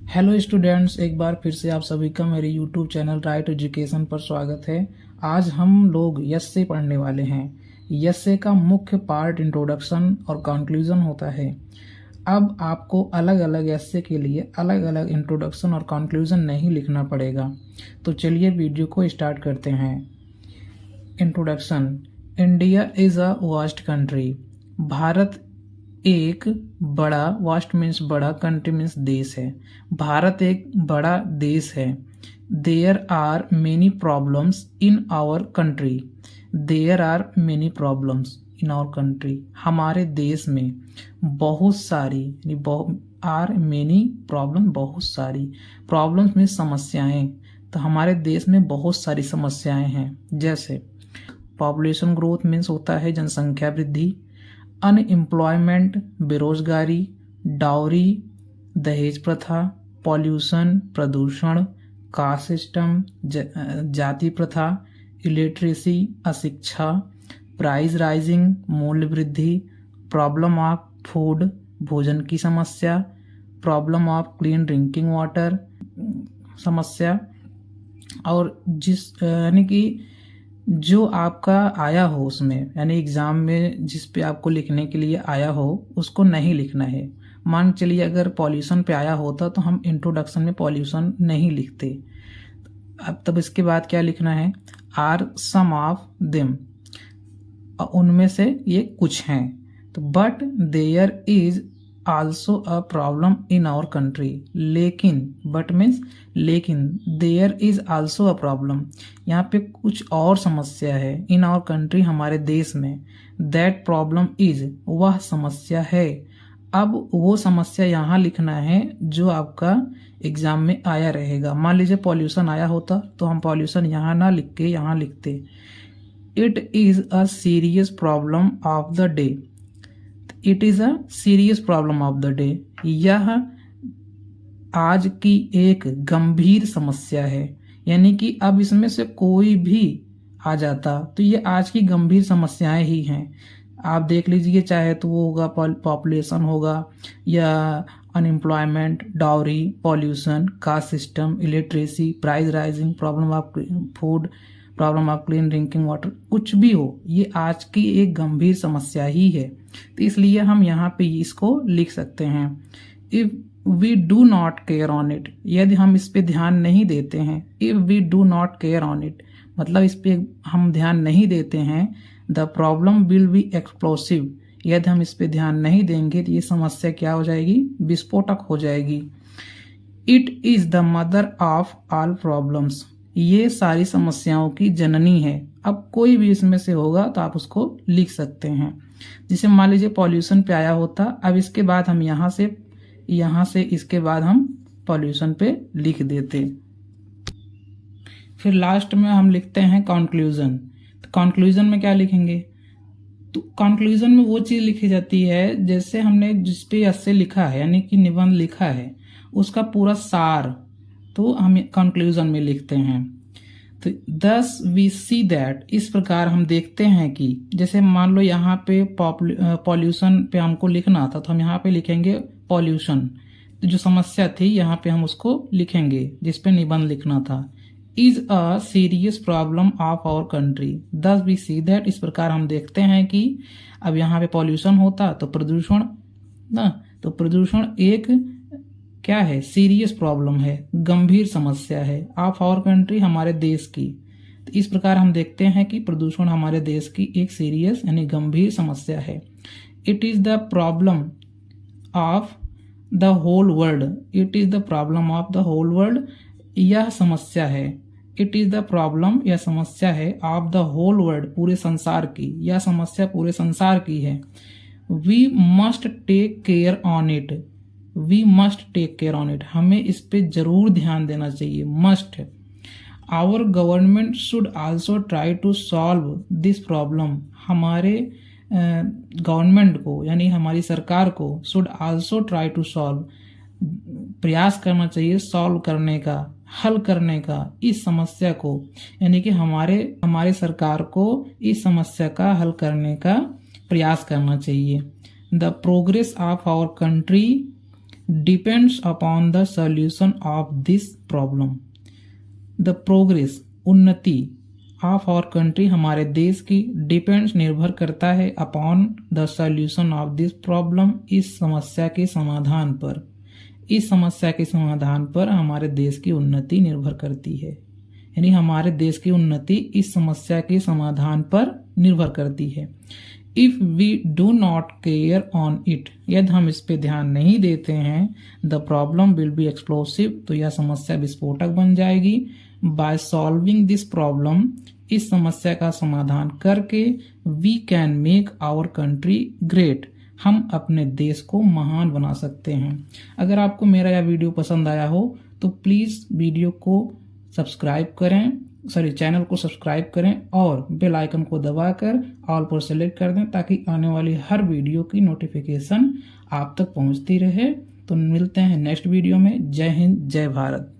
Hello students, एक बार फिर से आप सभी का मेरे यूट्यूब चैनल राइट एजुकेशन पर स्वागत है। आज हम लोग एस्से पढ़ने वाले हैं। एस्से का मुख्य पार्ट इंट्रोडक्शन और कंक्लूजन होता है। अब आपको अलग अलग एस्से के लिए अलग अलग इंट्रोडक्शन और कंक्लूजन नहीं लिखना पड़ेगा। तो चलिए वीडियो को स्टार्ट करते हैं। Introduction. India is a vast country. Bharat एक बड़ा, वास्ट मीन्स बड़ा, कंट्री मीन्स देश है। भारत एक बड़ा देश है। There are many problems in our country. There are many problems in our country. हमारे देश में बहुत सारी, आर मेनी प्रॉब्लम, बहुत सारी प्रॉब्लम्स में समस्याएं। तो हमारे देश में बहुत सारी समस्याएं हैं। जैसे पॉपुलेशन ग्रोथ मीन्स होता है जनसंख्या वृद्धि, अनएम्प्लॉयमेंट बेरोजगारी, डाउरी दहेज प्रथा, पॉल्यूशन प्रदूषण, कास्ट सिस्टम जाति प्रथा, इलिटरेसी अशिक्षा, प्राइस राइजिंग मूल्य वृद्धि, प्रॉब्लम ऑफ फूड भोजन की समस्या, problem of clean drinking water समस्या। और जिस यानी कि जो आपका आया हो उसमें, यानी एग्जाम में जिस पे आपको लिखने के लिए आया हो उसको नहीं लिखना है। मान चलिए अगर पॉल्यूशन पे आया होता तो हम इंट्रोडक्शन में पॉल्यूशन नहीं लिखते। अब तब इसके बाद क्या लिखना है? आर सम ऑफ देम, उनमें से ये कुछ हैं। तो but there is also a problem in our country. लेकिन, बट मीन्स लेकिन, there is also a problem, यहाँ पे कुछ और समस्या है। इन आवर कंट्री, हमारे देश में। दैट प्रॉब्लम इज, वह समस्या है। अब वो समस्या यहाँ लिखना है जो आपका एग्जाम में आया रहेगा। मान लीजिए पॉल्यूशन आया होता तो हम पॉल्यूशन यहाँ ना लिख के यहाँ लिखते it is a serious problem of the day. It is a serious problem of the day, यह आज की एक गंभीर समस्या है। यानी कि अब इसमें से कोई भी आ जाता तो ये आज की गंभीर समस्याएं ही हैं। आप देख लीजिए, चाहे तो वो होगा पॉपुलेशन होगा, या unemployment, dowry, pollution, caste system, illiteracy, price rising, problem of food, problem of clean drinking water, कुछ भी हो, ये आज की एक गंभीर समस्या ही है। तो इसलिए हम यहाँ पे इसको लिख सकते हैं। If we do not care on it, यदि हम इस पे ध्यान नहीं देते हैं। If we do not care on it मतलब इस पे हम ध्यान नहीं देते हैं। The problem will be explosive, यदि हम इस पे ध्यान नहीं देंगे तो ये समस्या क्या हो जाएगी? विस्फोटक हो जाएगी। It is the mother of all problems, ये सारी समस्याओं की जननी है। अब कोई भी इसमें से होगा तो आप उसको लिख सकते हैं। जैसे मान लीजिए पॉल्यूशन पे आया होता, अब इसके बाद हम यहाँ से इसके बाद हम पॉल्यूशन पे लिख देते। फिर लास्ट में हम लिखते हैं कंक्लूजन। तो कंक्लूजन में क्या लिखेंगे? तो कंक्लूजन में वो चीज लिखी जाती है जैसे हमने जिस पे एस्से लिखा है, यानी कि निबंध लिखा है, उसका पूरा सार तो हम कंक्लूजन में लिखते हैं। तो दस वी सी दैट, इस प्रकार हम देखते हैं कि, जैसे मान लो यहाँ पे पॉल्यूशन पे हमको लिखना था तो हम यहाँ पे लिखेंगे पॉल्यूशन। तो जो समस्या थी यहाँ पे हम उसको लिखेंगे जिस पे निबंध लिखना था। Is a serious problem of our country, thus we see that, इस प्रकार हम देखते हैं कि अब यहाँ पे पॉल्यूशन होता तो प्रदूषण ना, तो प्रदूषण एक क्या है? सीरियस प्रॉब्लम है, गंभीर समस्या है। ऑफ आवर कंट्री, हमारे देश की। तो इस प्रकार हम देखते हैं कि प्रदूषण हमारे देश की एक सीरियस यानी गंभीर समस्या है। It is the problem of the whole world, it is the problem of the whole world, यह समस्या है। इट इज द प्रॉब्लम, यह समस्या है, ऑफ द होल वर्ल्ड, पूरे संसार की, यह समस्या पूरे संसार की है। We must take care on it, we must take care on it, हमें इस पे जरूर ध्यान देना चाहिए, must. Our government should also try to solve this problem, हमारे गवर्नमेंट को यानी हमारी सरकार को, should also try to solve, प्रयास करना चाहिए सॉल्व करने का, हल करने का इस समस्या को, यानी कि हमारे सरकार को इस समस्या का हल करने का प्रयास करना चाहिए। The progress of our country depends upon the solution of this problem. The progress उन्नति ऑफ आवर कंट्री हमारे देश की डिपेंड्स निर्भर करता है upon the solution of this problem इस समस्या के समाधान पर। इस समस्या के समाधान पर हमारे देश की उन्नति निर्भर करती है, यानी हमारे देश की उन्नति इस समस्या के समाधान पर निर्भर करती है। If we do not care on it, यदि हम इस पे ध्यान नहीं देते हैं, the problem will be explosive, तो यह समस्या विस्फोटक बन जाएगी। बाय सॉल्विंग दिस प्रॉब्लम, इस समस्या का समाधान करके, we can make our country great, हम अपने देश को महान बना सकते हैं। अगर आपको मेरा यह वीडियो पसंद आया हो तो प्लीज वीडियो को सब्सक्राइब करें, चैनल को सब्सक्राइब करें और बेल आइकन को दबाकर ऑल पर सेलेक्ट कर दें ताकि आने वाली हर वीडियो की नोटिफिकेशन आप तक पहुंचती रहे। तो मिलते हैं नेक्स्ट वीडियो में। जय हिंद, जय भारत।